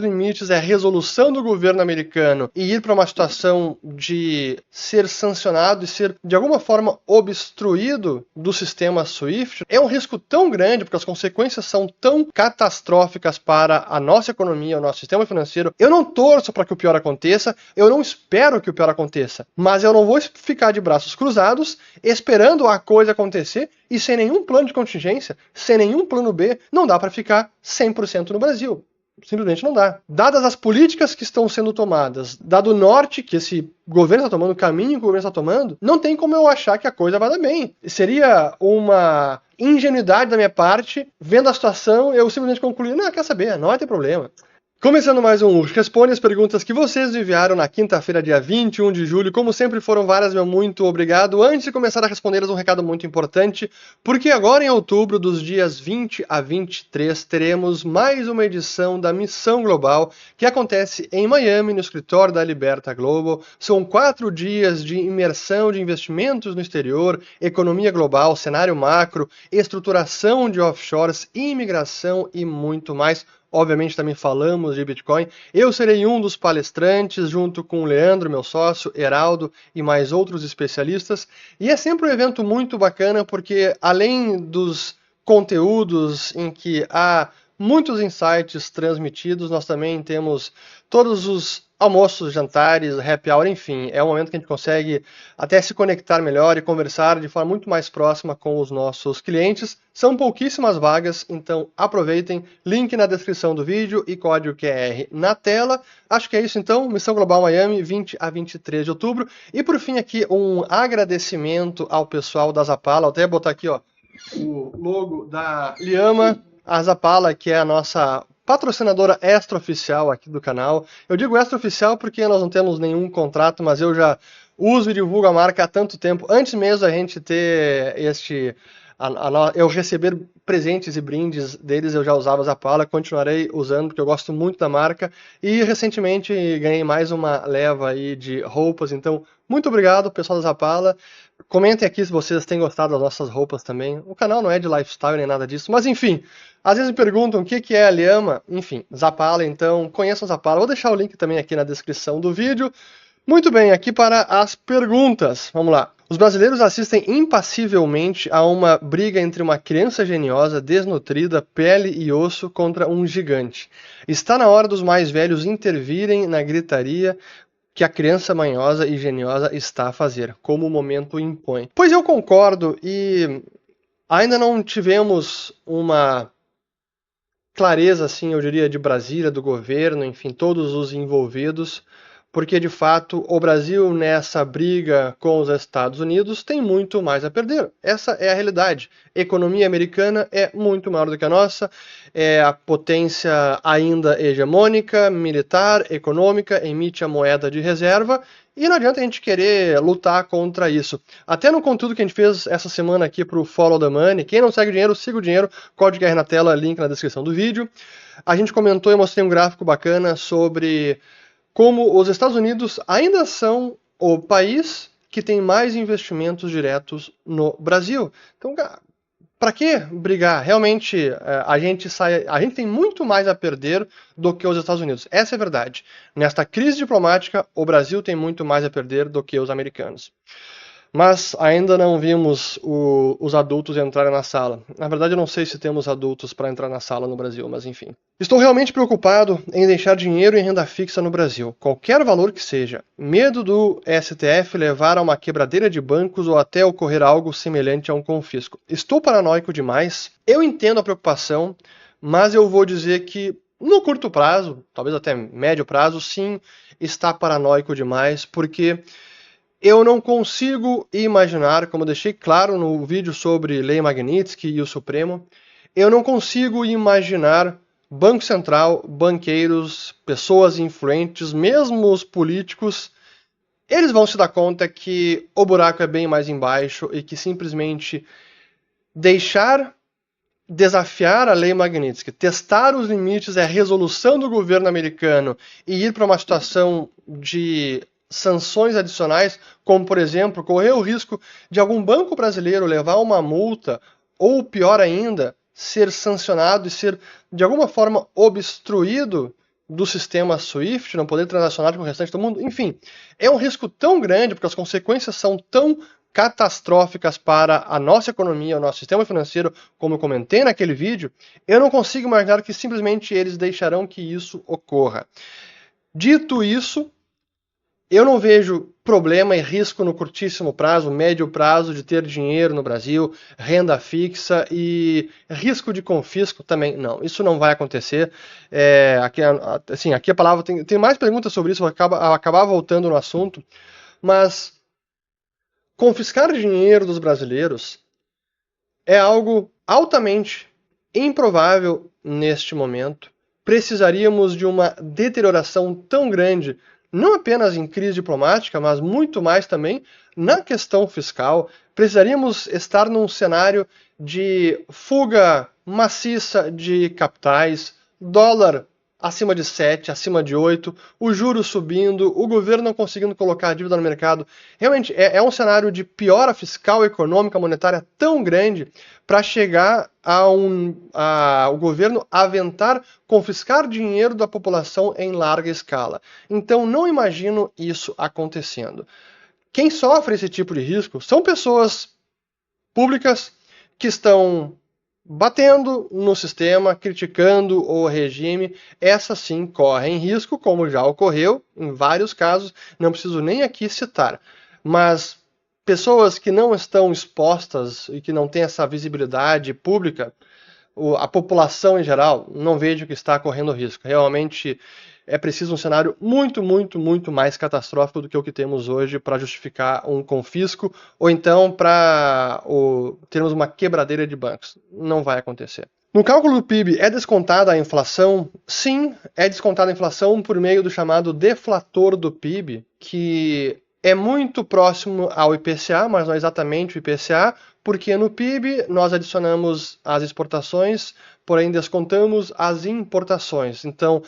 limites é a resolução do governo americano e ir para uma situação de ser sancionado e ser, de alguma forma, obstruído do sistema SWIFT, é um risco tão grande, porque as consequências são tão catastróficas para a nossa economia, o nosso sistema financeiro. Eu não torço para que o pior aconteça, eu não espero que o pior aconteça, mas eu não vou ficar de braços cruzados esperando a coisa acontecer e sem nenhum plano de contingência, sem nenhum plano B, não dá para ficar 100% no Brasil. Simplesmente não dá. Dadas as políticas que estão sendo tomadas, dado o norte que esse governo está tomando, o caminho que o governo está tomando, não tem como eu achar que a coisa vai dar bem. Seria uma ingenuidade da minha parte, vendo a situação, eu simplesmente concluir, não, quer saber, não vai ter problema. Começando mais um Responde as perguntas que vocês enviaram na quinta-feira, dia 21 de julho. Como sempre foram várias, meu muito obrigado. Antes de começar a respondê-las, um recado muito importante, porque agora em outubro, dos dias 20 a 23, teremos mais uma edição da Missão Global, que acontece em Miami, no escritório da Liberta Global. São 4 dias de imersão de investimentos no exterior, economia global, cenário macro, estruturação de offshores, imigração e muito mais. Obviamente também falamos de Bitcoin. Eu serei um dos palestrantes, junto com o Leandro, meu sócio, Heraldo e mais outros especialistas. E é sempre um evento muito bacana, porque além dos conteúdos em que há muitos insights transmitidos, nós também temos todos os almoços, jantares, happy hour, enfim, é um momento que a gente consegue até se conectar melhor e conversar de forma muito mais próxima com os nossos clientes. São pouquíssimas vagas, então aproveitem, link na descrição do vídeo e código QR na tela. Acho que é isso então, Missão Global Miami, 20 a 23 de outubro. E por fim aqui um agradecimento ao pessoal da Zapala, vou até botar aqui ó, o logo da Liama, a Zapala, que é a nossa patrocinadora extraoficial aqui do canal. Eu digo extraoficial porque nós não temos nenhum contrato, mas eu já uso e divulgo a marca há tanto tempo, antes mesmo a gente ter eu receber presentes e brindes deles, eu já usava a Zapala, continuarei usando porque eu gosto muito da marca e recentemente ganhei mais uma leva aí de roupas, então muito obrigado pessoal da Zapala. Comentem aqui se vocês têm gostado das nossas roupas também. O canal não é de lifestyle nem nada disso, mas enfim, às vezes me perguntam o que é a Liama, enfim, Zapala, então conheçam Zapala. Vou deixar o link também aqui na descrição do vídeo. Muito bem, aqui para as perguntas. Vamos lá. Os brasileiros assistem impassivelmente a uma briga entre uma criança geniosa, desnutrida, pele e osso contra um gigante. Está na hora dos mais velhos intervirem na gritaria que a criança manhosa e geniosa está a fazer, como o momento impõe. Pois eu concordo e ainda não tivemos uma clareza, assim, eu diria, de Brasília, do governo, enfim, todos os envolvidos, porque de fato o Brasil nessa briga com os Estados Unidos tem muito mais a perder. Essa é a realidade. A economia americana é muito maior do que a nossa, é a potência ainda hegemônica, militar, econômica, emite a moeda de reserva e não adianta a gente querer lutar contra isso. Até no conteúdo que a gente fez essa semana aqui para o Follow the Money, quem não segue o dinheiro, siga o dinheiro, código QR na tela, link na descrição do vídeo. A gente comentou e mostrei um gráfico bacana sobre como os Estados Unidos ainda são o país que tem mais investimentos diretos no Brasil. Então, para que brigar? Realmente, a gente tem muito mais a perder do que os Estados Unidos. Essa é a verdade. Nesta crise diplomática, o Brasil tem muito mais a perder do que os americanos. Mas ainda não vimos os adultos entrarem na sala. Na verdade, eu não sei se temos adultos para entrar na sala no Brasil, mas enfim. Estou realmente preocupado em deixar dinheiro em renda fixa no Brasil, qualquer valor que seja. Medo do STF levar a uma quebradeira de bancos ou até ocorrer algo semelhante a um confisco. Estou paranoico demais. Eu entendo a preocupação, mas eu vou dizer que no curto prazo, talvez até médio prazo, sim, está paranoico demais, porque eu não consigo imaginar, como eu deixei claro no vídeo sobre Lei Magnitsky e o Supremo, eu não consigo imaginar Banco Central, banqueiros, pessoas influentes, mesmo os políticos, eles vão se dar conta que o buraco é bem mais embaixo e que simplesmente desafiar a Lei Magnitsky, testar os limites é a resolução do governo americano e ir para uma situação de sanções adicionais, como por exemplo, correr o risco de algum banco brasileiro levar uma multa, ou pior ainda, ser sancionado e ser de alguma forma obstruído do sistema SWIFT, não poder transacionar com o restante do mundo, enfim, é um risco tão grande, porque as consequências são tão catastróficas para a nossa economia, o nosso sistema financeiro, como eu comentei naquele vídeo, eu não consigo imaginar que simplesmente eles deixarão que isso ocorra. Dito isso, eu não vejo problema e risco no curtíssimo prazo, médio prazo, de ter dinheiro no Brasil, renda fixa e risco de confisco também. Não, isso não vai acontecer. Aqui a palavra tem mais perguntas sobre isso, vou acabar voltando no assunto, mas confiscar dinheiro dos brasileiros é algo altamente improvável neste momento. Precisaríamos de uma deterioração tão grande, não apenas em crise diplomática, mas muito mais também na questão fiscal. Precisaríamos estar num cenário de fuga maciça de capitais, dólar acima de 7, acima de 8, o juro subindo, o governo não conseguindo colocar a dívida no mercado. Realmente é um cenário de piora fiscal, econômica, monetária tão grande para chegar o governo aventar confiscar dinheiro da população em larga escala. Então não imagino isso acontecendo. Quem sofre esse tipo de risco são pessoas públicas que estão batendo no sistema, criticando o regime. Essas sim correm risco, como já ocorreu em vários casos, não preciso nem aqui citar. Mas pessoas que não estão expostas e que não têm essa visibilidade pública, a população em geral, não vejo que está correndo risco. Realmente é preciso um cenário muito, muito, muito mais catastrófico do que o que temos hoje para justificar um confisco ou então para termos uma quebradeira de bancos. Não vai acontecer. No cálculo do PIB, é descontada a inflação? Sim, é descontada a inflação por meio do chamado deflator do PIB, que é muito próximo ao IPCA, mas não exatamente o IPCA, porque no PIB nós adicionamos as exportações, porém descontamos as importações. Então,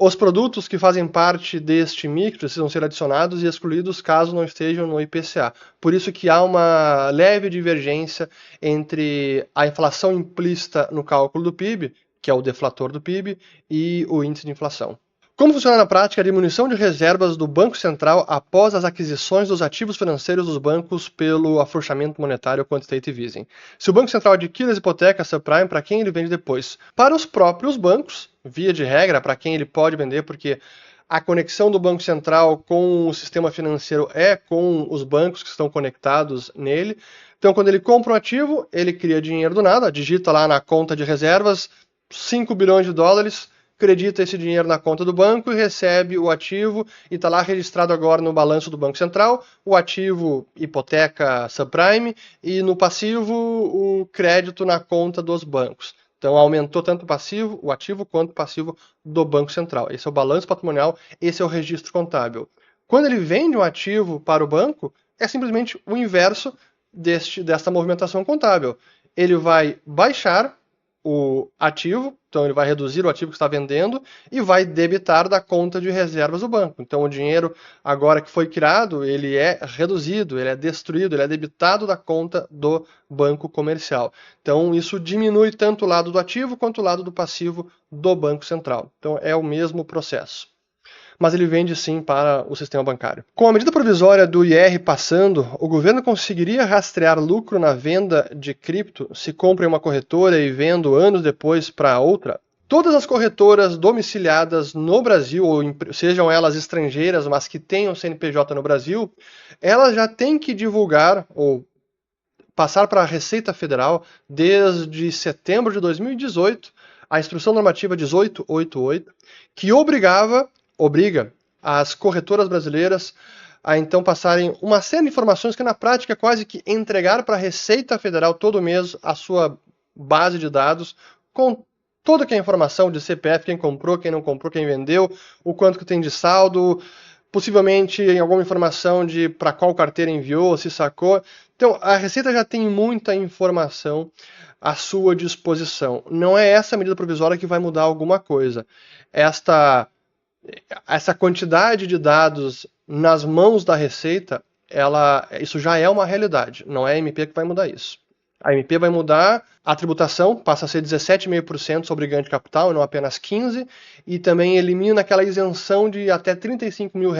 os produtos que fazem parte deste mix precisam ser adicionados e excluídos caso não estejam no IPCA. Por isso que há uma leve divergência entre a inflação implícita no cálculo do PIB, que é o deflator do PIB, e o índice de inflação. Como funciona na prática a diminuição de reservas do Banco Central após as aquisições dos ativos financeiros dos bancos pelo afrouxamento monetário quantitative easing? Se o Banco Central adquire as hipotecas subprime, para quem ele vende depois? Para os próprios bancos, via de regra, para quem ele pode vender, porque a conexão do Banco Central com o sistema financeiro é com os bancos que estão conectados nele. Então, quando ele compra um ativo, ele cria dinheiro do nada, digita lá na conta de reservas 5 bilhões de dólares, acredita esse dinheiro na conta do banco e recebe o ativo e está lá registrado agora no balanço do Banco Central, o ativo hipoteca subprime e no passivo o crédito na conta dos bancos. Então aumentou tanto o ativo quanto o passivo do Banco Central. Esse é o balanço patrimonial, esse é o registro contábil. Quando ele vende um ativo para o banco, é simplesmente o inverso desta movimentação contábil. Ele vai baixar o ativo, então ele vai reduzir o ativo que está vendendo e vai debitar da conta de reservas do banco. Então o dinheiro agora que foi criado, ele é reduzido, ele é destruído, ele é debitado da conta do banco comercial. Então isso diminui tanto o lado do ativo quanto o lado do passivo do Banco Central. Então é o mesmo processo. Mas ele vende sim para o sistema bancário. Com a medida provisória do IR passando, o governo conseguiria rastrear lucro na venda de cripto se compra em uma corretora e vendo anos depois para outra? Todas as corretoras domiciliadas no Brasil, ou sejam elas estrangeiras, mas que tenham CNPJ no Brasil, elas já têm que divulgar ou passar para a Receita Federal desde setembro de 2018 a Instrução Normativa 1888, que obriga as corretoras brasileiras a então passarem uma série de informações que na prática é quase que entregar para a Receita Federal todo mês a sua base de dados com toda a informação de CPF, quem comprou, quem não comprou, quem vendeu, o quanto que tem de saldo, possivelmente alguma informação de para qual carteira enviou, se sacou. Então a Receita já tem muita informação à sua disposição. Não é essa medida provisória que vai mudar alguma coisa. Essa quantidade de dados nas mãos da Receita, isso já é uma realidade. Não é a MP que vai mudar isso. A MP vai mudar a tributação, passa a ser 17,5% sobre ganho de capital, e não apenas 15%, e também elimina aquela isenção de até R$35 mil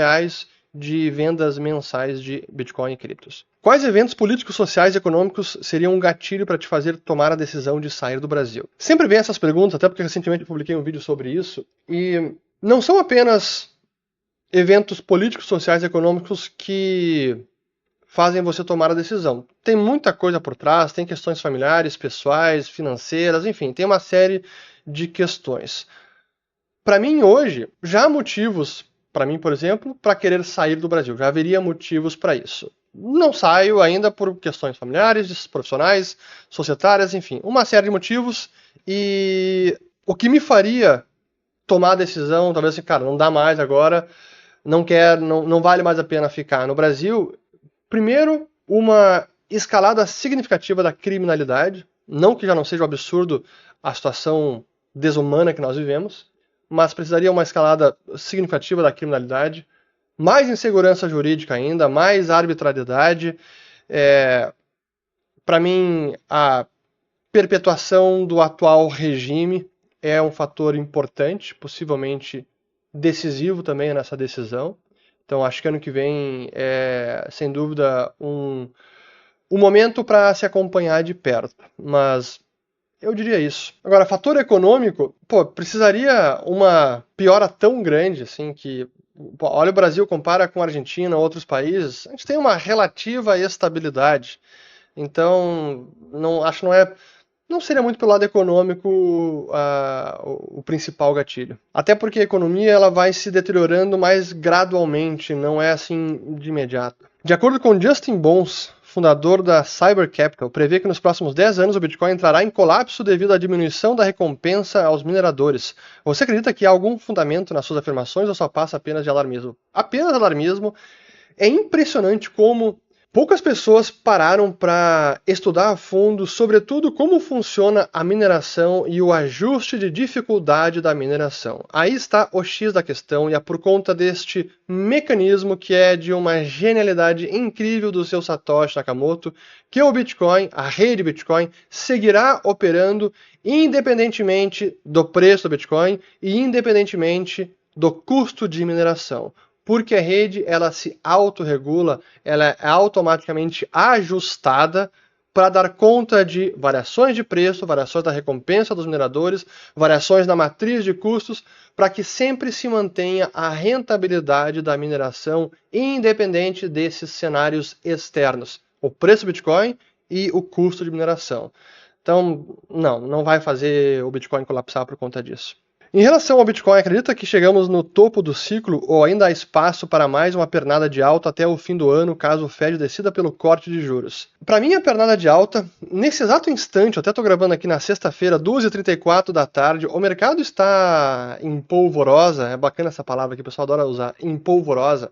de vendas mensais de Bitcoin e criptos. Quais eventos políticos, sociais e econômicos seriam um gatilho para te fazer tomar a decisão de sair do Brasil? Sempre vem essas perguntas, até porque recentemente eu publiquei um vídeo sobre isso, e não são apenas eventos políticos, sociais e econômicos que fazem você tomar a decisão. Tem muita coisa por trás, tem questões familiares, pessoais, financeiras, enfim, tem uma série de questões. Para mim, hoje, já há motivos, para mim, por exemplo, para querer sair do Brasil. Já haveria motivos para isso. Não saio ainda por questões familiares, profissionais, societárias, enfim, uma série de motivos. E o que me faria tomar a decisão, talvez assim, cara, não dá mais agora, não vale mais a pena ficar no Brasil. Primeiro, uma escalada significativa da criminalidade, não que já não seja um absurdo a situação desumana que nós vivemos, mas precisaria uma escalada significativa da criminalidade, mais insegurança jurídica ainda, mais arbitrariedade. Para mim, a perpetuação do atual regime é um fator importante, possivelmente decisivo também nessa decisão. Então, acho que ano que vem é, sem dúvida, um momento para se acompanhar de perto. Mas eu diria isso. Agora, fator econômico, precisaria uma piora tão grande, assim, que... olha o Brasil, compara com a Argentina, outros países, a gente tem uma relativa estabilidade. Então, não seria muito pelo lado econômico o principal gatilho. Até porque a economia ela vai se deteriorando mais gradualmente, não é assim de imediato. De acordo com Justin Bons, fundador da Cyber Capital, prevê que nos próximos 10 anos o Bitcoin entrará em colapso devido à diminuição da recompensa aos mineradores. Você acredita que há algum fundamento nas suas afirmações ou só passa apenas de alarmismo? Apenas alarmismo. É impressionante como poucas pessoas pararam para estudar a fundo, sobretudo, como funciona a mineração e o ajuste de dificuldade da mineração. Aí está o X da questão, e é por conta deste mecanismo que é de uma genialidade incrível do seu Satoshi Nakamoto que o Bitcoin, a rede Bitcoin, seguirá operando independentemente do preço do Bitcoin e independentemente do custo de mineração. Porque a rede ela se autorregula, ela é automaticamente ajustada para dar conta de variações de preço, variações da recompensa dos mineradores, variações na matriz de custos, para que sempre se mantenha a rentabilidade da mineração, independente desses cenários externos, o preço do Bitcoin e o custo de mineração. Então, não vai fazer o Bitcoin colapsar por conta disso. Em relação ao Bitcoin, acredita que chegamos no topo do ciclo ou ainda há espaço para mais uma pernada de alta até o fim do ano, caso o Fed decida pelo corte de juros? Para mim, a pernada de alta, nesse exato instante, eu até estou gravando aqui na sexta-feira, 2h34 da tarde, o mercado está em polvorosa, é bacana essa palavra que o pessoal adora usar, em polvorosa.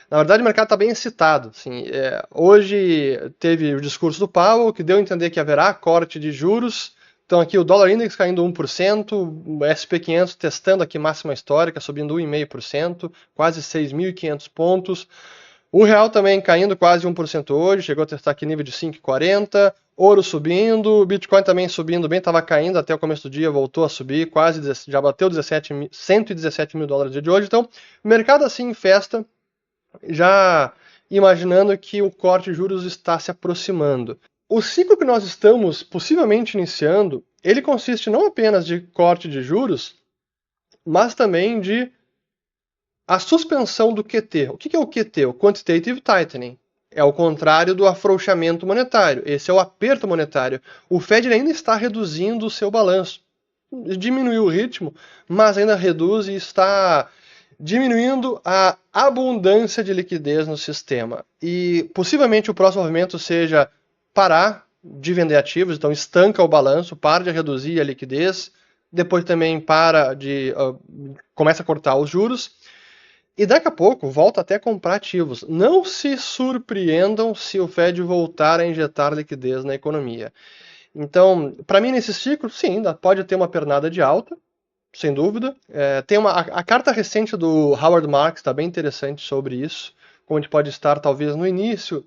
Na verdade, o mercado está bem excitado. Assim, hoje teve o discurso do Powell, que deu a entender que haverá corte de juros. Então aqui o dólar index caindo 1%, o SP500 testando aqui máxima histórica, subindo 1,5%, quase 6.500 pontos. O real também caindo quase 1% hoje, chegou a testar aqui nível de 5,40. Ouro subindo, o Bitcoin também subindo bem, estava caindo até o começo do dia, voltou a subir, já bateu 117 mil dólares de hoje. Então, o mercado assim em festa, já imaginando que o corte de juros está se aproximando. O ciclo que nós estamos possivelmente iniciando, ele consiste não apenas de corte de juros, mas também de a suspensão do QT. O que é o QT? O Quantitative Tightening. É o contrário do afrouxamento monetário. Esse é o aperto monetário. O Fed ainda está reduzindo o seu balanço. Diminuiu o ritmo, mas ainda reduz e está diminuindo a abundância de liquidez no sistema. E possivelmente o próximo movimento seja parar de vender ativos, então estanca o balanço, para de reduzir a liquidez, depois também começa a cortar os juros, e daqui a pouco volta até a comprar ativos. Não se surpreendam se o Fed voltar a injetar liquidez na economia. Então, para mim, nesse ciclo, sim, pode ter uma pernada de alta, sem dúvida. Tem a carta recente do Howard Marks está bem interessante sobre isso, como a gente pode estar talvez no início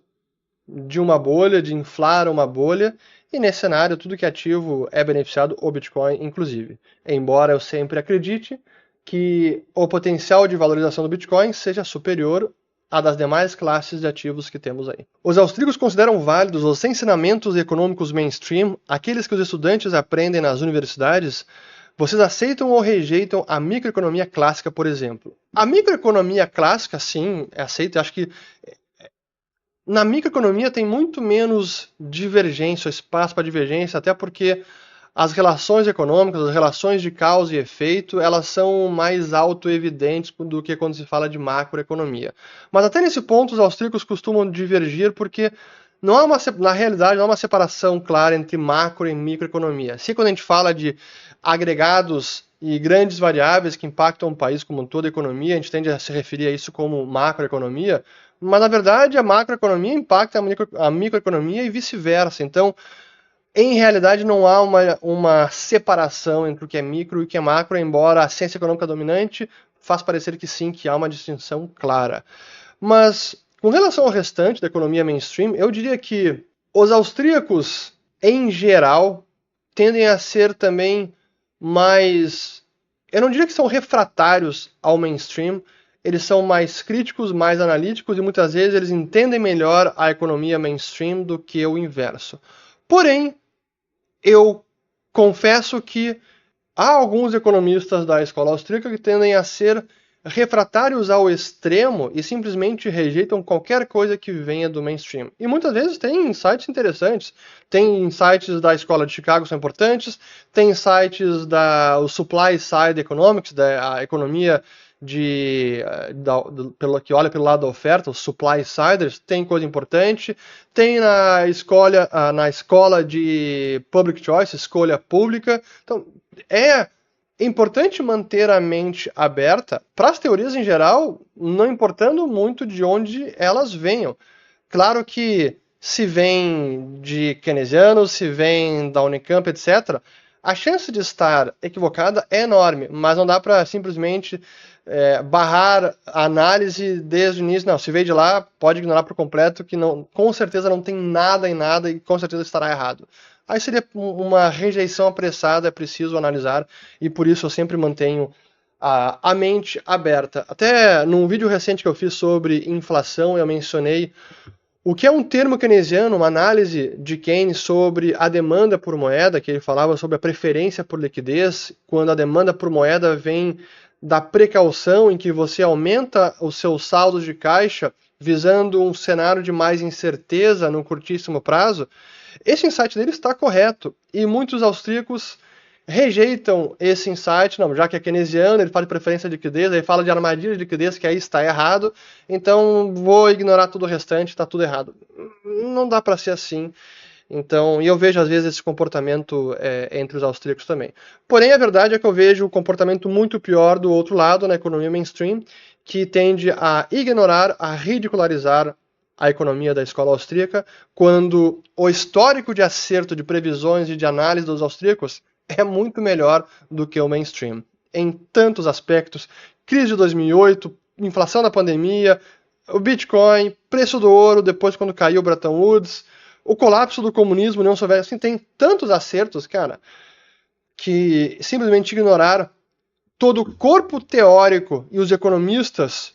de uma bolha, de inflar uma bolha, e nesse cenário tudo que é ativo é beneficiado, o Bitcoin inclusive. Embora eu sempre acredite que o potencial de valorização do Bitcoin seja superior à das demais classes de ativos que temos aí. Os austríacos consideram válidos os ensinamentos econômicos mainstream, aqueles que os estudantes aprendem nas universidades. Vocês aceitam ou rejeitam a microeconomia clássica, por exemplo? A microeconomia clássica, sim, é aceita. Acho que na microeconomia tem muito menos divergência, espaço para divergência, até porque as relações econômicas, as relações de causa e efeito, elas são mais autoevidentes do que quando se fala de macroeconomia. Mas até nesse ponto os austríacos costumam divergir porque não há na realidade não há uma separação clara entre macro e microeconomia. Se quando a gente fala de agregados e grandes variáveis que impactam o país como um todo, a economia, a gente tende a se referir a isso como macroeconomia, mas na verdade a macroeconomia impacta a microeconomia e vice-versa. Então, em realidade, não há uma separação entre o que é micro e o que é macro, embora a ciência econômica dominante faz parecer que sim, que há uma distinção clara. Mas, com relação ao restante da economia mainstream, eu diria que os austríacos, em geral, tendem a ser também mais... Eu não diria que são refratários ao mainstream, eles são mais críticos, mais analíticos e muitas vezes eles entendem melhor a economia mainstream do que o inverso. Porém, eu confesso que há alguns economistas da escola austríaca que tendem a ser refratários ao extremo e simplesmente rejeitam qualquer coisa que venha do mainstream. E muitas vezes tem insights interessantes. Tem insights da escola de Chicago que são importantes, tem insights da Supply Side Economics, da economia que olha pelo lado da oferta, os supply siders, tem coisa importante, tem na escola de public choice, escolha pública. Então, é importante manter a mente aberta para as teorias em geral, não importando muito de onde elas venham. Claro que se vem de keynesianos, se vem da Unicamp, etc., a chance de estar equivocada é enorme, mas não dá para simplesmente barrar a análise desde o início. Não, se veio de lá, pode ignorar por completo, que não, com certeza não tem nada em nada e com certeza estará errado. Aí seria uma rejeição apressada, é preciso analisar, e por isso eu sempre mantenho a mente aberta. Até num vídeo recente que eu fiz sobre inflação, eu mencionei o que é um termo keynesiano, uma análise de Keynes sobre a demanda por moeda, que ele falava sobre a preferência por liquidez, quando a demanda por moeda vem da precaução em que você aumenta os seus saldos de caixa visando um cenário de mais incerteza no curtíssimo prazo. Esse insight dele está correto e muitos austríacos rejeitam esse insight, não, já que é keynesiano, ele fala de preferência de liquidez, aí fala de armadilha de liquidez, que aí está errado, então vou ignorar tudo o restante, está tudo errado. Não dá para ser assim. Então, e eu vejo às vezes esse comportamento entre os austríacos também. Porém, a verdade é que eu vejo o comportamento muito pior do outro lado, na economia mainstream, que tende a ignorar, a ridicularizar a economia da escola austríaca, quando o histórico de acerto de previsões e de análise dos austríacos é muito melhor do que o mainstream. Em tantos aspectos, crise de 2008, inflação da pandemia, o Bitcoin, preço do ouro depois quando caiu o Bretton Woods, o colapso do comunismo, União Soviética, assim, tem tantos acertos, cara, que simplesmente ignorar todo o corpo teórico e os economistas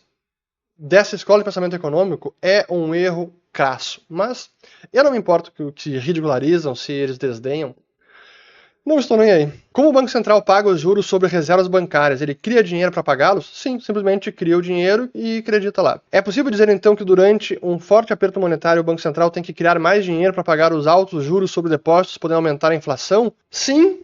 dessa escola de pensamento econômico é um erro crasso. Mas eu não me importo que ridicularizam, se eles desdenham. Não estou nem aí. Como o Banco Central paga os juros sobre reservas bancárias? Ele cria dinheiro para pagá-los? Sim, simplesmente cria o dinheiro e acredita lá. É possível dizer então que durante um forte aperto monetário o Banco Central tem que criar mais dinheiro para pagar os altos juros sobre depósitos, podendo aumentar a inflação? Sim,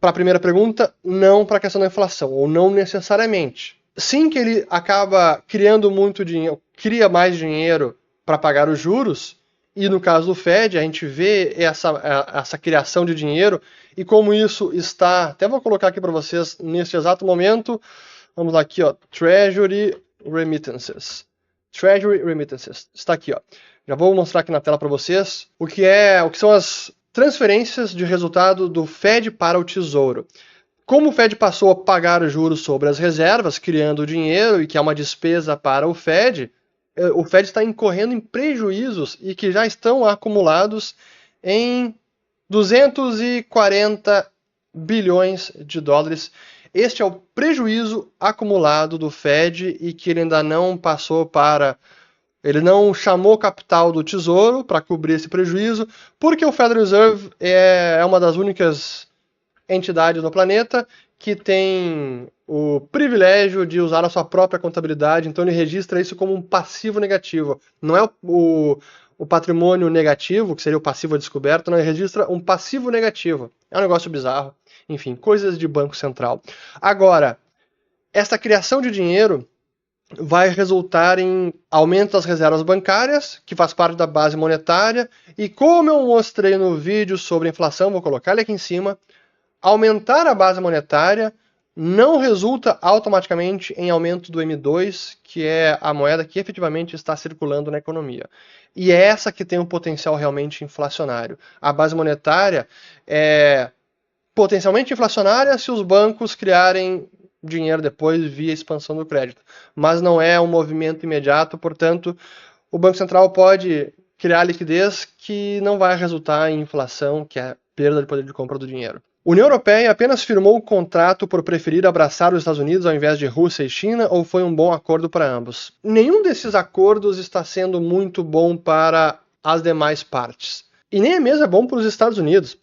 para a primeira pergunta, não para a questão da inflação, ou não necessariamente. Sim que ele acaba criando muito dinheiro, cria mais dinheiro para pagar os juros, e no caso do Fed, a gente vê essa criação de dinheiro e como isso está... Até vou colocar aqui para vocês neste exato momento. Vamos lá aqui, ó, Treasury Remittances. Treasury Remittances. Está aqui, ó. Já vou mostrar aqui na tela para vocês o que são as transferências de resultado do Fed para o Tesouro. Como o Fed passou a pagar juros sobre as reservas, criando dinheiro e que é uma despesa para o Fed está incorrendo em prejuízos e que já estão acumulados em 240 bilhões de dólares. Este é o prejuízo acumulado do Fed e que ele ainda não passou para... Ele não chamou capital do Tesouro para cobrir esse prejuízo, porque o Federal Reserve é uma das únicas entidades no planeta que tem o privilégio de usar a sua própria contabilidade, então ele registra isso como um passivo negativo. Não é o patrimônio negativo, que seria o passivo a descoberto, não, ele registra um passivo negativo. É um negócio bizarro. Enfim, coisas de Banco Central. Agora, essa criação de dinheiro vai resultar em aumento das reservas bancárias, que faz parte da base monetária, e como eu mostrei no vídeo sobre inflação, vou colocar ele aqui em cima, aumentar a base monetária não resulta automaticamente em aumento do M2, que é a moeda que efetivamente está circulando na economia. E é essa que tem um potencial realmente inflacionário. A base monetária é potencialmente inflacionária se os bancos criarem dinheiro depois via expansão do crédito. Mas não é um movimento imediato, portanto, o Banco Central pode criar liquidez que não vai resultar em inflação, que é a perda de poder de compra do dinheiro. A União Europeia apenas firmou o contrato por preferir abraçar os Estados Unidos ao invés de Rússia e China, ou foi um bom acordo para ambos? Nenhum desses acordos está sendo muito bom para as demais partes. E nem mesmo é bom para os Estados Unidos.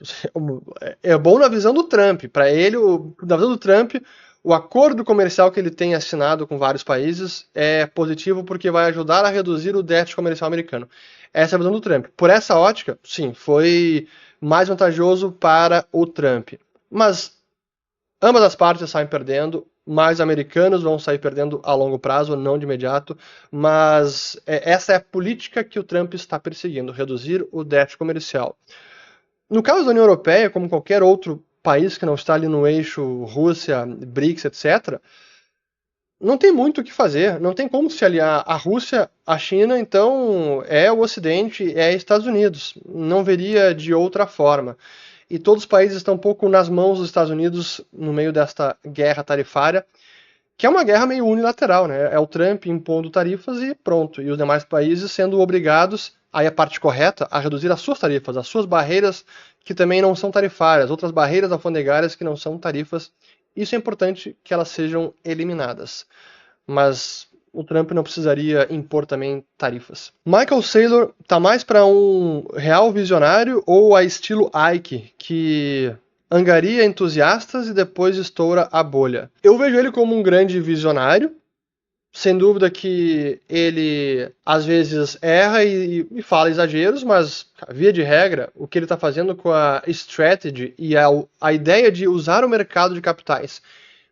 É bom na visão do Trump. Para ele, na visão do Trump, o acordo comercial que ele tem assinado com vários países é positivo porque vai ajudar a reduzir o déficit comercial americano. Essa é a visão do Trump. Por essa ótica, sim, foi mais vantajoso para o Trump. Mas ambas as partes saem perdendo, mais americanos vão sair perdendo a longo prazo, não de imediato, mas essa é a política que o Trump está perseguindo, reduzir o déficit comercial. No caso da União Europeia, como qualquer outro país que não está ali no eixo Rússia, BRICS, etc., não tem muito o que fazer, não tem como se aliar à Rússia, à China, então é o Ocidente, é Estados Unidos, não veria de outra forma. E todos os países estão um pouco nas mãos dos Estados Unidos no meio desta guerra tarifária, que é uma guerra meio unilateral, né? É o Trump impondo tarifas e pronto, e os demais países sendo obrigados, aí a parte correta, a reduzir as suas tarifas, as suas barreiras que também não são tarifárias, outras barreiras alfandegárias que não são tarifas. Isso é importante que elas sejam eliminadas. Mas o Trump não precisaria impor também tarifas. Michael Saylor tá mais para um real visionário ou a estilo Ike, que angaria entusiastas e depois estoura a bolha? Eu vejo ele como um grande visionário. Sem dúvida que ele às vezes erra e fala exageros, mas via de regra, o que ele está fazendo com a strategy e a ideia de usar o mercado de capitais,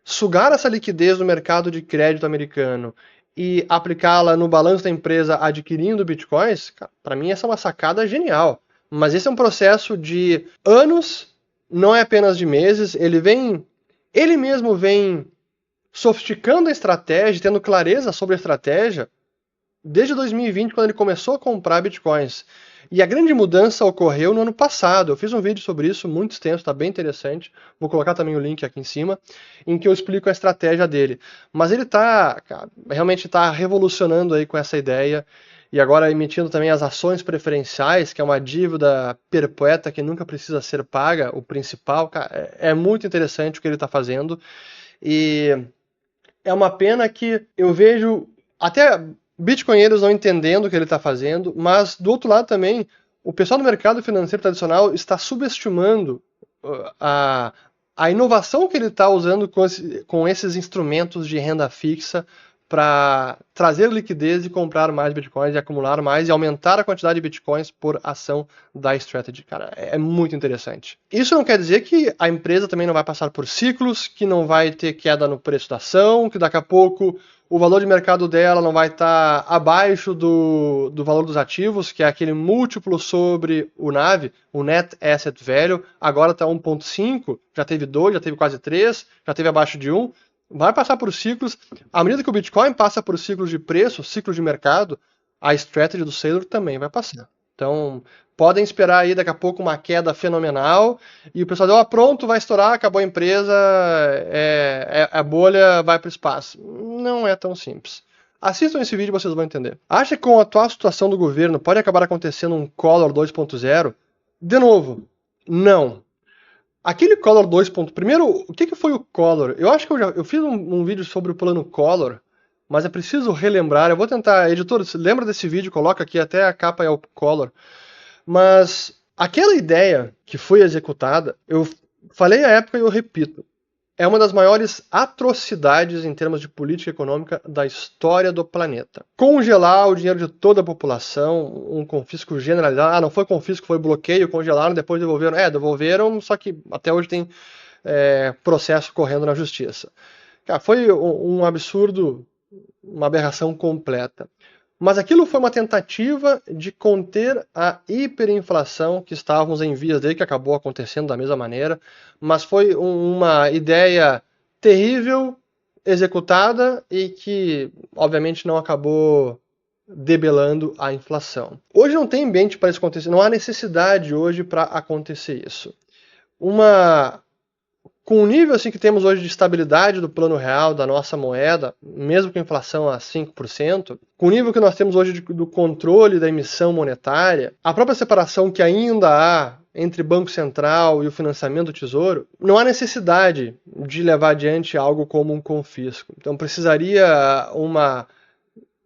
sugar essa liquidez do mercado de crédito americano e aplicá-la no balanço da empresa adquirindo bitcoins, para mim essa é uma sacada genial. Mas esse é um processo de anos, não é apenas de meses. Ele mesmo vem sofisticando a estratégia, tendo clareza sobre a estratégia, desde 2020, quando ele começou a comprar bitcoins. E a grande mudança ocorreu no ano passado. Eu fiz um vídeo sobre isso, muito extenso, está bem interessante. Vou colocar também o link aqui em cima, em que eu explico a estratégia dele. Mas ele realmente está revolucionando aí com essa ideia. E agora emitindo também as ações preferenciais, que é uma dívida perpétua que nunca precisa ser paga, o principal. É muito interessante o que ele está fazendo. E é uma pena que eu vejo até bitcoinheiros não entendendo o que ele está fazendo, mas do outro lado também, o pessoal do mercado financeiro tradicional está subestimando a inovação que ele está usando com esses instrumentos de renda fixa para trazer liquidez e comprar mais bitcoins e acumular mais e aumentar a quantidade de bitcoins por ação da strategy. Cara, é muito interessante. Isso não quer dizer que a empresa também não vai passar por ciclos, que não vai ter queda no preço da ação, que daqui a pouco o valor de mercado dela não vai estar abaixo do valor dos ativos, que é aquele múltiplo sobre o NAV, o Net Asset Value, agora está 1.5, já teve 2, já teve quase 3, já teve abaixo de 1, vai passar por ciclos. À medida que o Bitcoin passa por ciclos de preço, ciclos de mercado, a strategy do Saylor também vai passar. Então, podem esperar aí daqui a pouco uma queda fenomenal e o pessoal diz, pronto, vai estourar, acabou a empresa, a bolha vai para o espaço. Não é tão simples. Assistam esse vídeo e vocês vão entender. Acha que com a atual situação do governo pode acabar acontecendo um Collor 2.0? De novo, não. Aquele Collor 2. Primeiro, o que foi o Collor? Eu acho que eu fiz um vídeo sobre o plano Collor, mas é preciso relembrar. Eu vou tentar, editor, lembra desse vídeo, coloca aqui, até a capa é o Collor. Mas aquela ideia que foi executada, eu falei à época e eu repito, é uma das maiores atrocidades em termos de política econômica da história do planeta. Congelar o dinheiro de toda a população, um confisco generalizado. Ah, não foi confisco, foi bloqueio, congelaram, depois devolveram. Devolveram, só que até hoje tem processo correndo na justiça. Cara, foi um absurdo, uma aberração completa. Mas aquilo foi uma tentativa de conter a hiperinflação que estávamos em vias dele, que acabou acontecendo da mesma maneira, mas foi uma ideia terrível, executada e que, obviamente, não acabou debelando a inflação. Hoje não tem ambiente para isso acontecer, não há necessidade hoje para acontecer isso. Com o nível assim que temos hoje de estabilidade do plano real da nossa moeda, mesmo com a inflação a 5%, com o nível que nós temos hoje do controle da emissão monetária, a própria separação que ainda há entre Banco Central e o financiamento do Tesouro, não há necessidade de levar adiante algo como um confisco. Então precisaria uma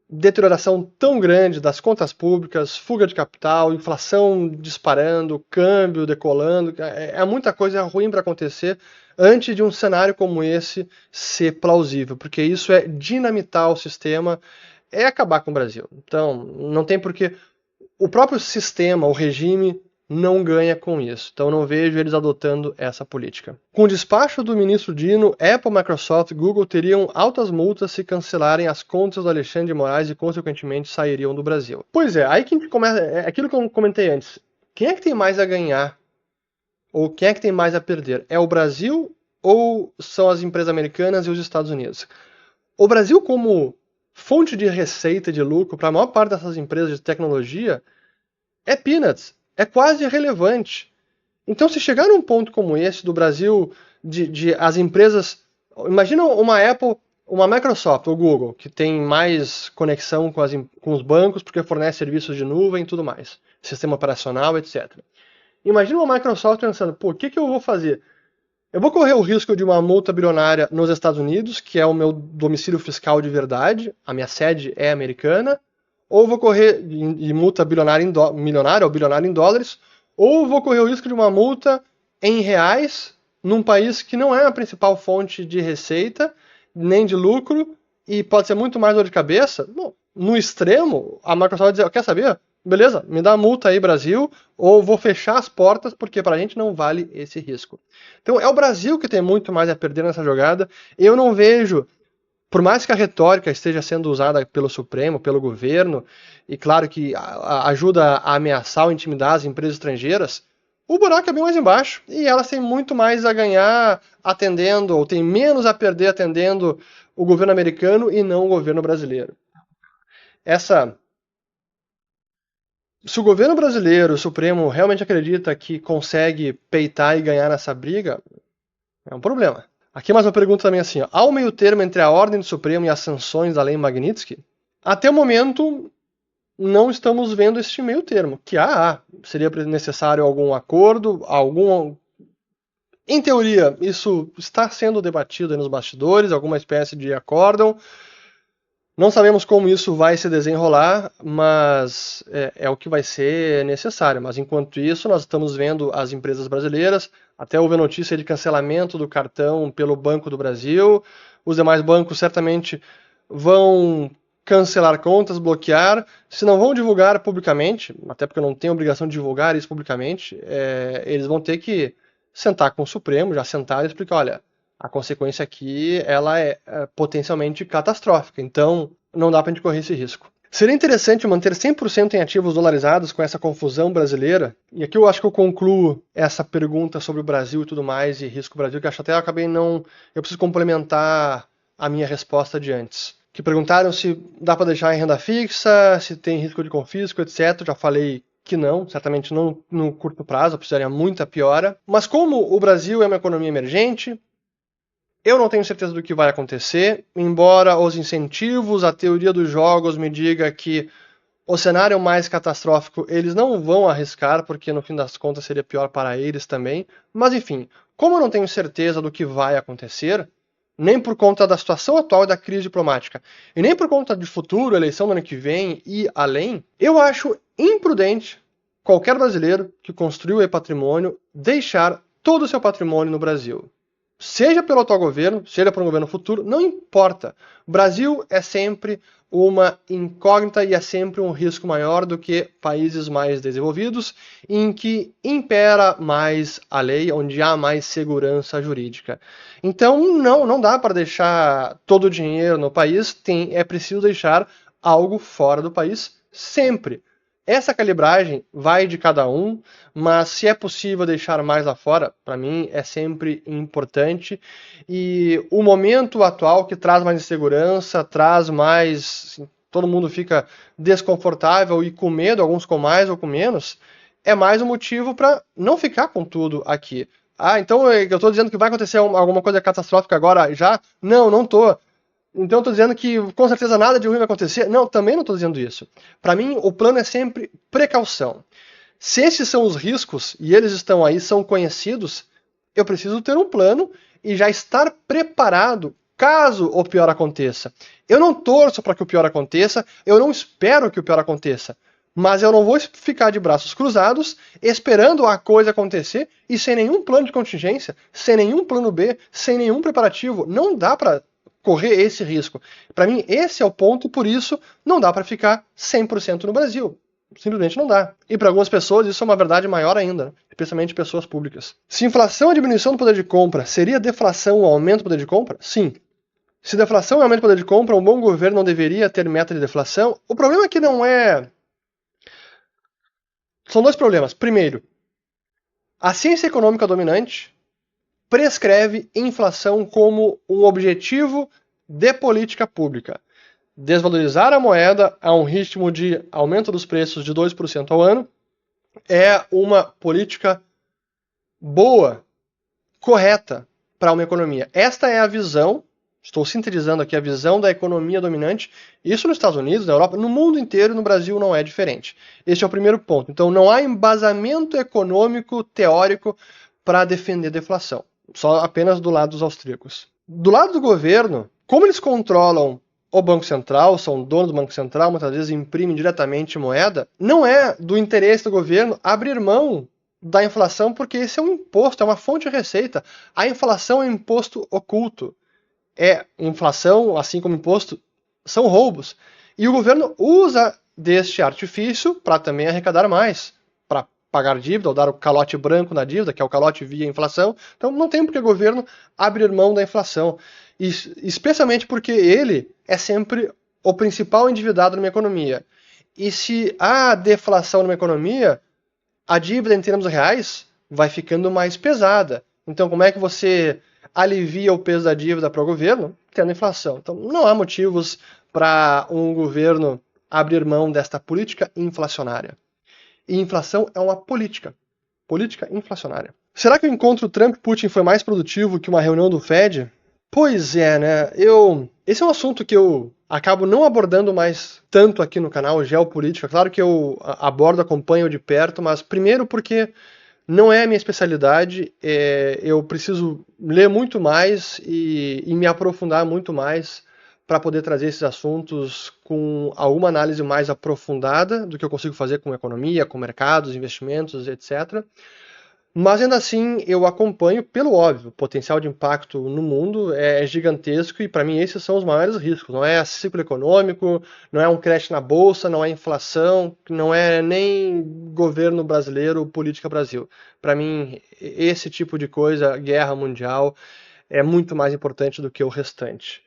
deterioração tão grande das contas públicas, fuga de capital, inflação disparando, câmbio decolando, é muita coisa ruim para acontecer antes de um cenário como esse ser plausível, porque isso é dinamitar o sistema, é acabar com o Brasil. Então, não tem porquê. O próprio sistema, o regime, não ganha com isso. Então, não vejo eles adotando essa política. Com o despacho do ministro Dino, Apple, Microsoft e Google teriam altas multas se cancelarem as contas do Alexandre de Moraes e, consequentemente, sairiam do Brasil. Pois é, aí que a gente começa. É aquilo que eu comentei antes. Quem é que tem mais a ganhar? Ou quem é que tem mais a perder? É o Brasil ou são as empresas americanas e os Estados Unidos? O Brasil, como fonte de receita de lucro para a maior parte dessas empresas de tecnologia, é peanuts, é quase irrelevante. Então, se chegar num ponto como esse do Brasil, de as empresas. Imagina uma Apple, uma Microsoft ou Google, que tem mais conexão com os bancos porque fornece serviços de nuvem e tudo mais, sistema operacional, etc. Imagina uma Microsoft pensando, o que eu vou fazer? Eu vou correr o risco de uma multa bilionária nos Estados Unidos, que é o meu domicílio fiscal de verdade, a minha sede é americana, ou vou correr de multa milionária ou bilionária em dólares, ou vou correr o risco de uma multa em reais num país que não é a principal fonte de receita, nem de lucro, e pode ser muito mais dor de cabeça. Bom, no extremo, a Microsoft vai dizer, quer saber? Beleza, me dá a multa aí, Brasil, ou vou fechar as portas, porque para a gente não vale esse risco. Então é o Brasil que tem muito mais a perder nessa jogada. Eu não vejo, por mais que a retórica esteja sendo usada pelo Supremo, pelo governo, e claro que ajuda a ameaçar ou intimidar as empresas estrangeiras, o buraco é bem mais embaixo. E elas têm muito mais a ganhar atendendo, ou têm menos a perder atendendo o governo americano e não o governo brasileiro. Se o governo brasileiro, o Supremo, realmente acredita que consegue peitar e ganhar nessa briga, é um problema. Aqui mais uma pergunta também assim, ó. Há um meio termo entre a ordem do Supremo e as sanções da lei Magnitsky? Até o momento, não estamos vendo este meio termo. Que seria necessário algum acordo, Em teoria, isso está sendo debatido nos bastidores, alguma espécie de acórdão. Não sabemos como isso vai se desenrolar, mas é o que vai ser necessário. Mas enquanto isso, nós estamos vendo as empresas brasileiras, até houve notícia de cancelamento do cartão pelo Banco do Brasil. Os demais bancos certamente vão cancelar contas, bloquear. Se não vão divulgar publicamente, até porque não tem obrigação de divulgar isso publicamente, eles vão ter que sentar com o Supremo, já sentar e explicar, olha, a consequência aqui ela é potencialmente catastrófica, então não dá para a gente correr esse risco. Seria interessante manter 100% em ativos dolarizados com essa confusão brasileira, e aqui eu acho que eu concluo essa pergunta sobre o Brasil e tudo mais, e risco Brasil, que acho até eu acabei não... Eu preciso complementar a minha resposta de antes. Que perguntaram se dá para deixar em renda fixa, se tem risco de confisco, etc. Já falei que não, certamente não no curto prazo, precisaria muita piora. Mas como o Brasil é uma economia emergente, eu não tenho certeza do que vai acontecer, embora os incentivos, a teoria dos jogos me diga que o cenário mais catastrófico eles não vão arriscar, porque no fim das contas seria pior para eles também. Mas enfim, como eu não tenho certeza do que vai acontecer, nem por conta da situação atual da crise diplomática, e nem por conta de futuro, eleição do ano que vem e além, eu acho imprudente qualquer brasileiro que construiu patrimônio deixar todo o seu patrimônio no Brasil. Seja pelo atual governo, seja por um governo futuro, não importa. O Brasil é sempre uma incógnita e é sempre um risco maior do que países mais desenvolvidos, em que impera mais a lei, onde há mais segurança jurídica. Então não dá para deixar todo o dinheiro no país, é preciso deixar algo fora do país sempre. Essa calibragem vai de cada um, mas se é possível deixar mais lá fora, para mim é sempre importante. E o momento atual que traz mais insegurança, traz mais... Assim, todo mundo fica desconfortável e com medo, alguns com mais ou com menos, é mais um motivo para não ficar com tudo aqui. Ah, então eu estou dizendo que vai acontecer alguma coisa catastrófica agora já? Não estou. Então eu estou dizendo que com certeza nada de ruim vai acontecer. Não, também não estou dizendo isso. Para mim, o plano é sempre precaução. Se esses são os riscos, e eles estão aí, são conhecidos, eu preciso ter um plano e já estar preparado caso o pior aconteça. Eu não torço para que o pior aconteça, eu não espero que o pior aconteça. Mas eu não vou ficar de braços cruzados, esperando a coisa acontecer e sem nenhum plano de contingência, sem nenhum plano B, sem nenhum preparativo. Não dá para correr esse risco. Para mim, esse é o ponto, por isso não dá para ficar 100% no Brasil. Simplesmente não dá. E para algumas pessoas isso é uma verdade maior ainda, especialmente pessoas públicas. Se inflação é diminuição do poder de compra, seria deflação ou aumento do poder de compra? Sim. Se deflação é aumento do poder de compra, um bom governo não deveria ter meta de deflação? O problema é que não é... São dois problemas. Primeiro, a ciência econômica dominante prescreve inflação como um objetivo de política pública. Desvalorizar a moeda a um ritmo de aumento dos preços de 2% ao ano é uma política boa, correta para uma economia. Esta é a visão, estou sintetizando aqui a visão da economia dominante, isso nos Estados Unidos, na Europa, no mundo inteiro, no Brasil não é diferente. Este é o primeiro ponto. Então não há embasamento econômico teórico para defender deflação. Só apenas do lado dos austríacos. Do lado do governo, como eles controlam o Banco Central, são donos do Banco Central, muitas vezes imprimem diretamente moeda, não é do interesse do governo abrir mão da inflação, porque esse é um imposto, é uma fonte de receita. A inflação é um imposto oculto. Inflação, assim como imposto, são roubos. E o governo usa deste artifício para também arrecadar mais, para pagar dívida ou dar o calote branco na dívida, que é o calote via inflação. Então não tem por que o governo abrir mão da inflação. E, especialmente porque ele é sempre o principal endividado numa economia. E se há deflação numa economia, a dívida em termos reais vai ficando mais pesada. Então como é que você alivia o peso da dívida para o governo? Tendo inflação. Então não há motivos para um governo abrir mão desta política inflacionária. E inflação é uma política inflacionária. Será que o encontro Trump-Putin foi mais produtivo que uma reunião do Fed? Pois é, né? Esse é um assunto que eu acabo não abordando mais tanto aqui no canal, geopolítica. Claro que eu abordo, acompanho de perto, mas primeiro porque não é a minha especialidade, eu preciso ler muito mais e me aprofundar muito mais para poder trazer esses assuntos com alguma análise mais aprofundada do que eu consigo fazer com economia, com mercados, investimentos, etc. Mas ainda assim eu acompanho pelo óbvio, o potencial de impacto no mundo é gigantesco e para mim esses são os maiores riscos. Não é ciclo econômico, não é um crash na bolsa, não é inflação, não é nem governo brasileiro, política Brasil. Para mim esse tipo de coisa, guerra mundial, é muito mais importante do que o restante,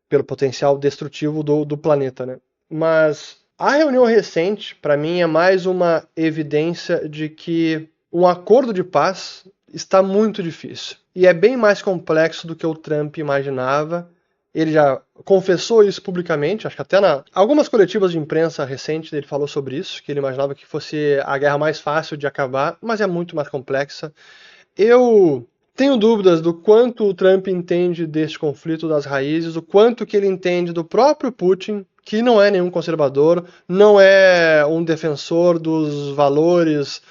pelo potencial destrutivo do planeta, né? Mas a reunião recente, para mim, é mais uma evidência de que um acordo de paz está muito difícil. E é bem mais complexo do que o Trump imaginava. Ele já confessou isso publicamente, acho que até algumas coletivas de imprensa recentes ele falou sobre isso, que ele imaginava que fosse a guerra mais fácil de acabar, mas é muito mais complexa. Eu tenho dúvidas do quanto o Trump entende deste conflito das raízes, o quanto que ele entende do próprio Putin, que não é nenhum conservador, não é um defensor dos valores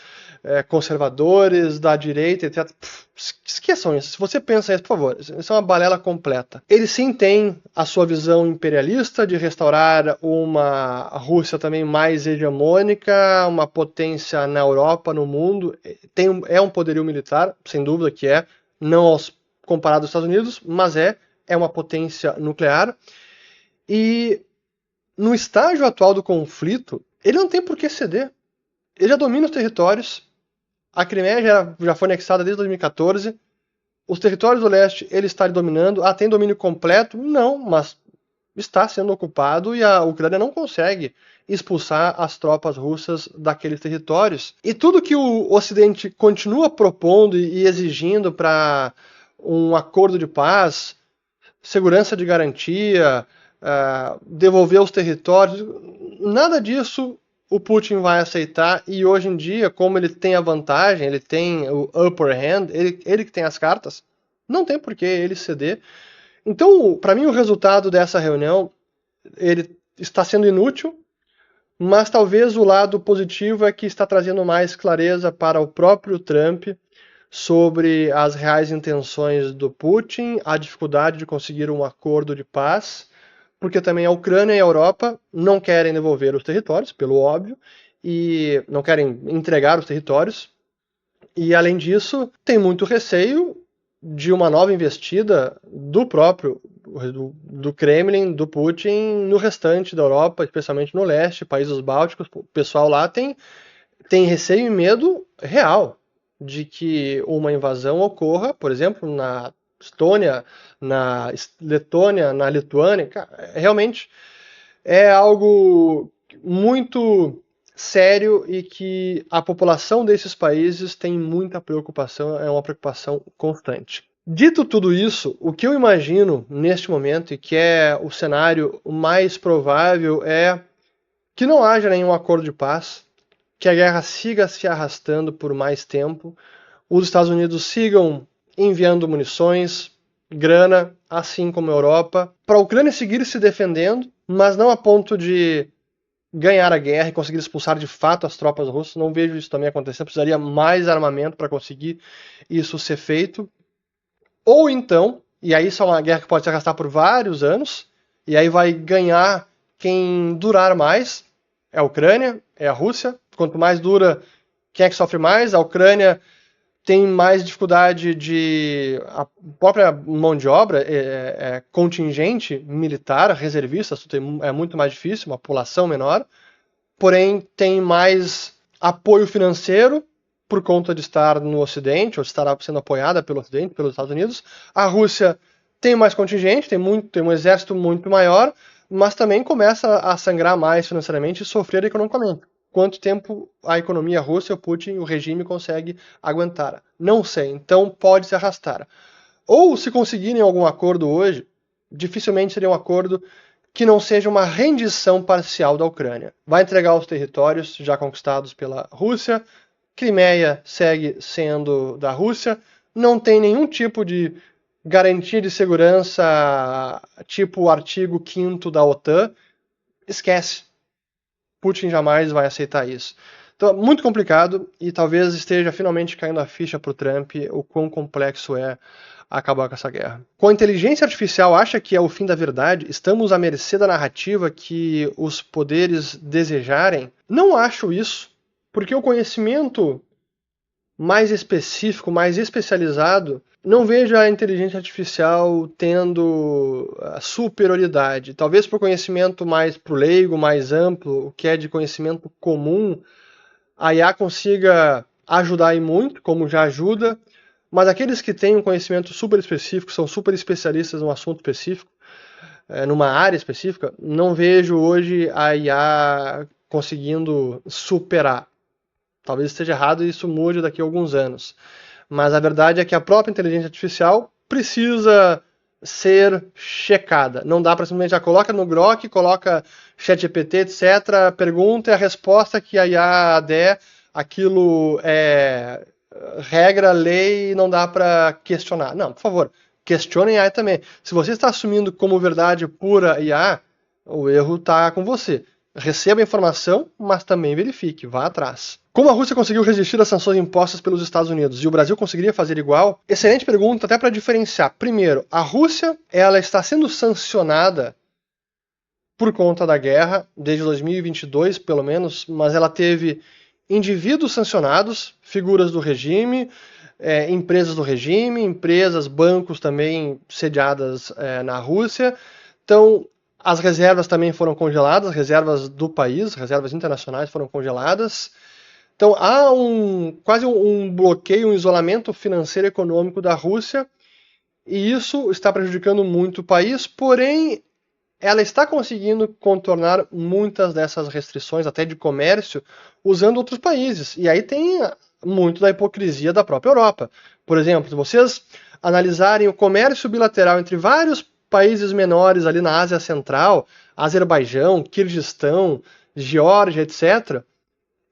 conservadores, da direita, etc. Esqueçam isso. Se você pensa isso, por favor, isso é uma balela completa. Ele sim tem a sua visão imperialista de restaurar uma Rússia também mais hegemônica, uma potência na Europa, no mundo. É um poderio militar, sem dúvida que é, não comparado aos Estados Unidos, mas é uma potência nuclear. E no estágio atual do conflito, ele não tem por que ceder. Ele já domina os territórios. A Crimeia já foi anexada desde 2014. Os territórios do leste ele está dominando. Tem domínio completo? Não, mas está sendo ocupado e a Ucrânia não consegue expulsar as tropas russas daqueles territórios. E tudo que o Ocidente continua propondo e exigindo para um acordo de paz, segurança de garantia, devolver os territórios, nada disso o Putin vai aceitar, e hoje em dia, como ele tem a vantagem, ele tem o upper hand, ele que tem as cartas, não tem por que ele ceder. Então, para mim, o resultado dessa reunião, ele está sendo inútil, mas talvez o lado positivo é que está trazendo mais clareza para o próprio Trump sobre as reais intenções do Putin, a dificuldade de conseguir um acordo de paz, porque também a Ucrânia e a Europa não querem devolver os territórios, pelo óbvio, e não querem entregar os territórios. E, além disso, tem muito receio de uma nova investida do próprio, do Kremlin, do Putin, no restante da Europa, especialmente no leste, países bálticos. O pessoal lá tem receio e medo real de que uma invasão ocorra, por exemplo, na Estônia, na Letônia, na Lituânia. Realmente é algo muito sério e que a população desses países tem muita preocupação, é uma preocupação constante. Dito tudo isso, o que eu imagino neste momento, e que é o cenário mais provável, é que não haja nenhum acordo de paz, que a guerra siga se arrastando por mais tempo, os Estados Unidos sigam enviando munições, grana, assim como a Europa, para a Ucrânia seguir se defendendo, mas não a ponto de ganhar a guerra e conseguir expulsar de fato as tropas russas. Não vejo isso também acontecendo, precisaria mais armamento para conseguir isso ser feito. Ou então, e aí isso é uma guerra que pode se arrastar por vários anos, e aí vai ganhar quem durar mais, é a Ucrânia, é a Rússia. Quanto mais dura, quem é que sofre mais? A Ucrânia tem mais dificuldade a própria mão de obra, contingente militar, reservista, é muito mais difícil, uma população menor, porém tem mais apoio financeiro por conta de estar no Ocidente, ou estar sendo apoiada pelo Ocidente, pelos Estados Unidos. A Rússia tem mais contingente, tem um exército muito maior, mas também começa a sangrar mais financeiramente e sofrer economicamente. Quanto tempo a economia russa, o Putin, o regime consegue aguentar? Não sei, então pode se arrastar. Ou se conseguirem algum acordo hoje, dificilmente seria um acordo que não seja uma rendição parcial da Ucrânia. Vai entregar os territórios já conquistados pela Rússia, Crimeia segue sendo da Rússia, não tem nenhum tipo de garantia de segurança, tipo o artigo 5º da OTAN, esquece. Putin jamais vai aceitar isso. Então, muito complicado, e talvez esteja finalmente caindo a ficha para o Trump o quão complexo é acabar com essa guerra. Com a inteligência artificial, acha que é o fim da verdade? Estamos à mercê da narrativa que os poderes desejarem? Não acho isso, porque o conhecimento mais específico, mais especializado, não vejo a inteligência artificial tendo a superioridade. Talvez por conhecimento mais pro leigo, mais amplo, o que é de conhecimento comum, a IA consiga ajudar e muito, como já ajuda, mas aqueles que têm um conhecimento super específico, são super especialistas num assunto específico, numa área específica, não vejo hoje a IA conseguindo superar. Talvez esteja errado e isso mude daqui a alguns anos. Mas a verdade é que a própria inteligência artificial precisa ser checada. Não dá para simplesmente coloca no Grok, coloca ChatGPT, etc., pergunta e a resposta que a IA der, aquilo é regra, lei, e não dá para questionar. Não, por favor, questionem a IA também. Se você está assumindo como verdade pura IA, O erro está com você. Receba a informação, mas também verifique, vá atrás. Como a Rússia conseguiu resistir às sanções impostas pelos Estados Unidos e o Brasil conseguiria fazer igual? Excelente pergunta, até para diferenciar. Primeiro, a Rússia ela está sendo sancionada por conta da guerra, desde 2022 pelo menos, mas ela teve indivíduos sancionados, figuras do regime, empresas do regime, empresas, bancos também sediadas na Rússia. Então, as reservas também foram congeladas, as reservas do país, reservas internacionais foram congeladas. Então há quase um bloqueio, um isolamento financeiro e econômico da Rússia, e isso está prejudicando muito o país, porém ela está conseguindo contornar muitas dessas restrições, até de comércio, usando outros países. E aí tem muito da hipocrisia da própria Europa. Por exemplo, se vocês analisarem o comércio bilateral entre vários países menores ali na Ásia Central, Azerbaijão, Quirguistão, Geórgia, etc.,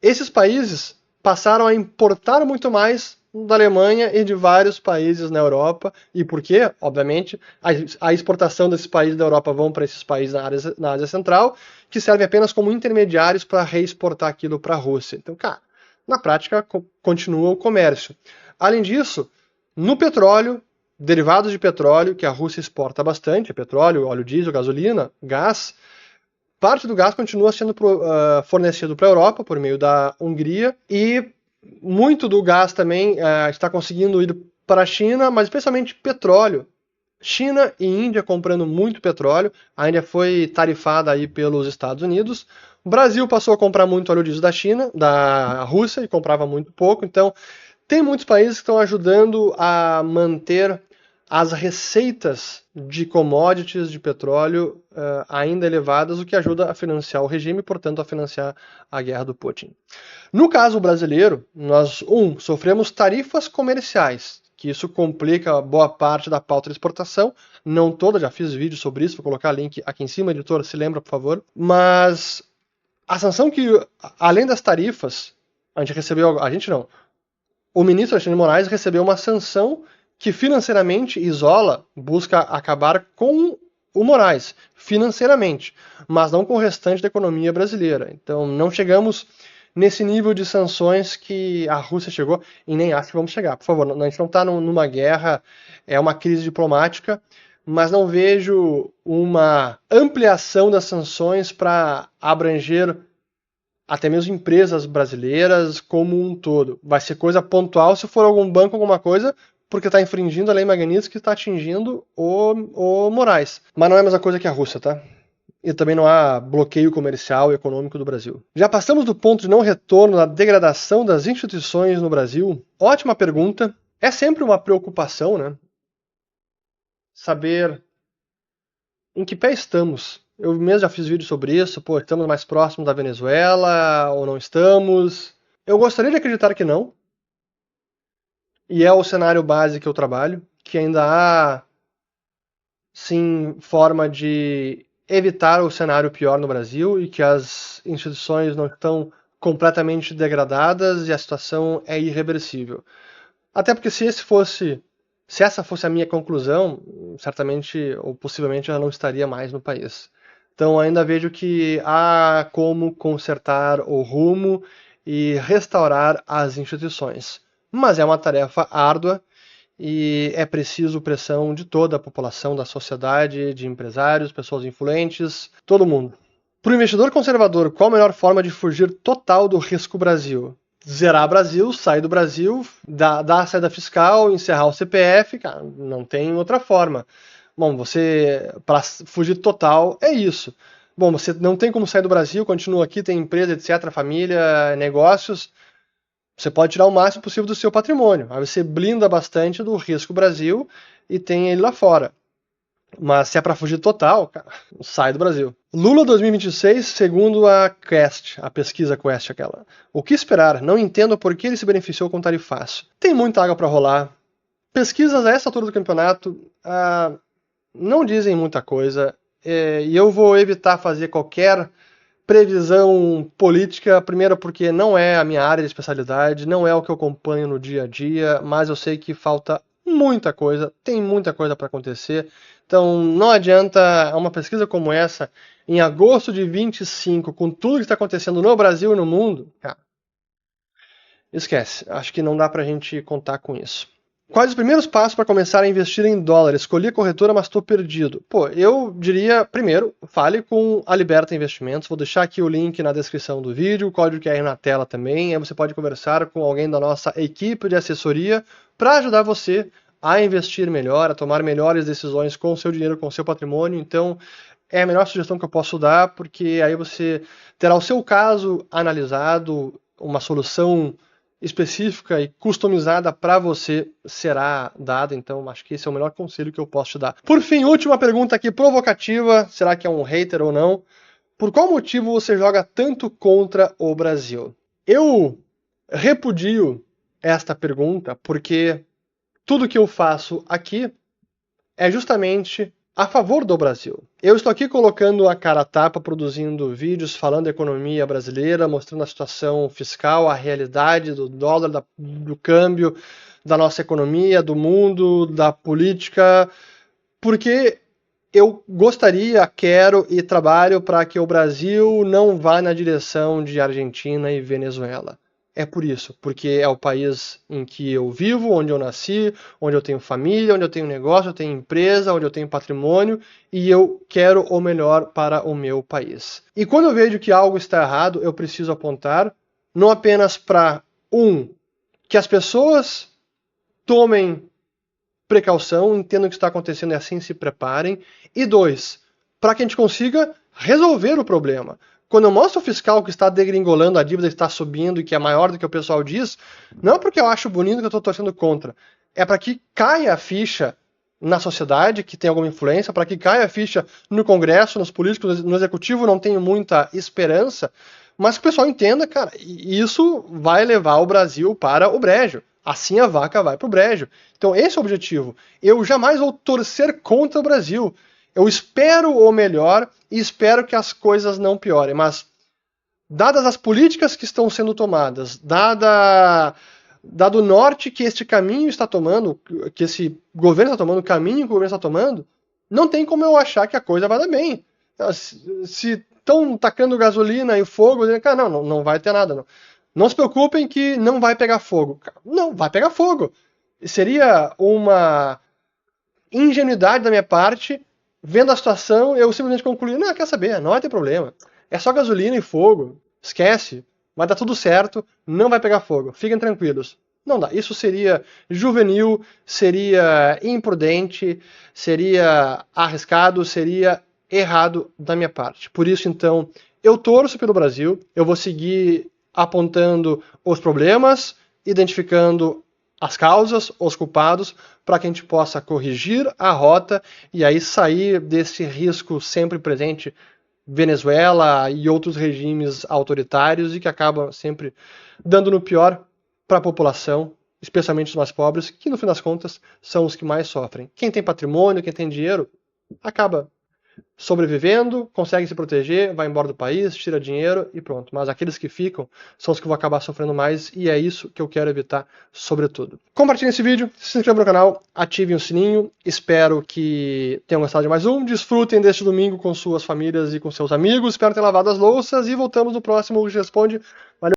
esses países passaram a importar muito mais da Alemanha e de vários países na Europa. E por quê? Obviamente, a exportação desses países da Europa vão para esses países na Ásia Central, que servem apenas como intermediários para reexportar aquilo para a Rússia. Então, cara, na prática, continua o comércio. Além disso, no petróleo, derivados de petróleo, que a Rússia exporta bastante, petróleo, óleo diesel, gasolina, gás, parte do gás continua sendo fornecido para a Europa por meio da Hungria, e muito do gás também está conseguindo ir para a China, mas especialmente petróleo. China e Índia comprando muito petróleo, a Índia foi tarifada aí pelos Estados Unidos. O Brasil passou a comprar muito óleo diesel da China, da Rússia, e comprava muito pouco. Então, tem muitos países que estão ajudando a manter as receitas de commodities, de petróleo, ainda elevadas, o que ajuda a financiar o regime e, portanto, a financiar a guerra do Putin. No caso brasileiro, nós, sofremos tarifas comerciais, que isso complica boa parte da pauta de exportação, não toda, já fiz vídeo sobre isso, vou colocar link aqui em cima, editor, se lembra, por favor. Mas a sanção que, além das tarifas, o ministro Alexandre de Moraes recebeu uma sanção que financeiramente isola, busca acabar com o Moraes, financeiramente, mas não com o restante da economia brasileira. Então não chegamos nesse nível de sanções que a Rússia chegou, e nem acho que vamos chegar. Por favor, a gente não está numa guerra, é uma crise diplomática, mas não vejo uma ampliação das sanções para abranger até mesmo empresas brasileiras como um todo. Vai ser coisa pontual se for algum banco, alguma coisa, porque está infringindo a lei Magnitsky, que está atingindo o Moraes. Mas não é a mesma coisa que a Rússia, tá? E também não há bloqueio comercial e econômico do Brasil. Já passamos do ponto de não retorno na degradação das instituições no Brasil? Ótima pergunta. É sempre uma preocupação, né? Saber em que pé estamos. Eu mesmo já fiz vídeo sobre isso. Pô, estamos mais próximos da Venezuela ou não estamos? Eu gostaria de acreditar que não. E é o cenário base que eu trabalho, que ainda há, sim, forma de evitar o cenário pior no Brasil e que as instituições não estão completamente degradadas e a situação é irreversível. Até porque se essa fosse a minha conclusão, certamente ou possivelmente eu não estaria mais no país. Então ainda vejo que há como consertar o rumo e restaurar as instituições. Mas é uma tarefa árdua e é preciso pressão de toda a população, da sociedade, de empresários, pessoas influentes, todo mundo. Para o investidor conservador, qual a melhor forma de fugir total do risco Brasil? Zerar Brasil, sair do Brasil, dar a saída fiscal, encerrar o CPF, cara, não tem outra forma. Bom, para fugir total, é isso. Bom, você não tem como sair do Brasil, continua aqui, tem empresa, etc., família, negócios. Você pode tirar o máximo possível do seu patrimônio. Aí você blinda bastante do risco Brasil e tem ele lá fora. Mas se é para fugir total, cara, sai do Brasil. Lula 2026, segundo a Quest, a pesquisa Quest aquela. O que esperar? Não entendo por que ele se beneficiou com tarifaço. Tem muita água para rolar. Pesquisas a essa altura do campeonato não dizem muita coisa. E eu vou evitar fazer qualquer previsão política, primeiro porque não é a minha área de especialidade, não é o que eu acompanho no dia a dia, mas eu sei que falta muita coisa, tem muita coisa para acontecer. Então não adianta uma pesquisa como essa, em agosto de 25, com tudo que está acontecendo no Brasil e no mundo, cara, esquece. Acho que não dá pra gente contar com isso. Quais os primeiros passos para começar a investir em dólar? Escolhi a corretora, mas estou perdido. Pô, eu diria, primeiro, fale com a Liberta Investimentos. Vou deixar aqui o link na descrição do vídeo, o código QR na tela também. Aí você pode conversar com alguém da nossa equipe de assessoria para ajudar você a investir melhor, a tomar melhores decisões com o seu dinheiro, com o seu patrimônio. Então, é a melhor sugestão que eu posso dar, porque aí você terá o seu caso analisado, uma solução específica e customizada para você será dada, então acho que esse é o melhor conselho que eu posso te dar. Por fim, última pergunta aqui provocativa, será que é um hater ou não? Por qual motivo você joga tanto contra o Brasil? Eu repudio esta pergunta porque tudo que eu faço aqui é justamente a favor do Brasil. Eu estou aqui colocando a cara a tapa, produzindo vídeos falando da economia brasileira, mostrando a situação fiscal, a realidade do dólar, do câmbio, da nossa economia, do mundo, da política, porque eu gostaria, quero e trabalho para que o Brasil não vá na direção de Argentina e Venezuela. É por isso, porque é o país em que eu vivo, onde eu nasci, onde eu tenho família, onde eu tenho negócio, eu tenho empresa, onde eu tenho patrimônio e eu quero o melhor para o meu país. E quando eu vejo que algo está errado, eu preciso apontar, não apenas para, que as pessoas tomem precaução, entendam o que está acontecendo e assim se preparem. E 2, para que a gente consiga resolver o problema. Quando eu mostro o fiscal que está degringolando, a dívida está subindo e que é maior do que o pessoal diz, não é porque eu acho bonito que eu estou torcendo contra, é para que caia a ficha na sociedade, que tem alguma influência, para que caia a ficha no Congresso, nos políticos, no Executivo, não tenho muita esperança, mas que o pessoal entenda, cara, isso vai levar o Brasil para o brejo. Assim a vaca vai para o brejo. Então esse é o objetivo. Eu jamais vou torcer contra o Brasil. Eu espero o melhor e espero que as coisas não piorem. Mas, dadas as políticas que estão sendo tomadas, dado o norte que este caminho está tomando, que esse governo está tomando, o caminho que o governo está tomando, não tem como eu achar que a coisa vai dar bem. Se estão tacando gasolina e fogo, cara, não vai ter nada. Não se preocupem que não vai pegar fogo. Não, vai pegar fogo. Seria uma ingenuidade da minha parte, vendo a situação, eu simplesmente concluir, não, quer saber, não vai ter problema. É só gasolina e fogo. Esquece. Vai dar tudo certo, não vai pegar fogo. Fiquem tranquilos. Não dá. Isso seria juvenil, seria imprudente, seria arriscado, seria errado da minha parte. Por isso, então, eu torço pelo Brasil, eu vou seguir apontando os problemas, identificando as causas, os culpados, para que a gente possa corrigir a rota e aí sair desse risco sempre presente, Venezuela e outros regimes autoritários e que acabam sempre dando no pior para a população, especialmente os mais pobres, que no fim das contas são os que mais sofrem. Quem tem patrimônio, quem tem dinheiro, acaba sobrevivendo, consegue se proteger, vai embora do país, tira dinheiro e pronto. Mas aqueles que ficam são os que vão acabar sofrendo mais e é isso que eu quero evitar, sobretudo. Compartilhem esse vídeo, se inscrevam no canal, ativem o sininho. Espero que tenham gostado de mais um. Desfrutem deste domingo com suas famílias e com seus amigos. Espero ter lavado as louças e voltamos no próximo Responde. Valeu!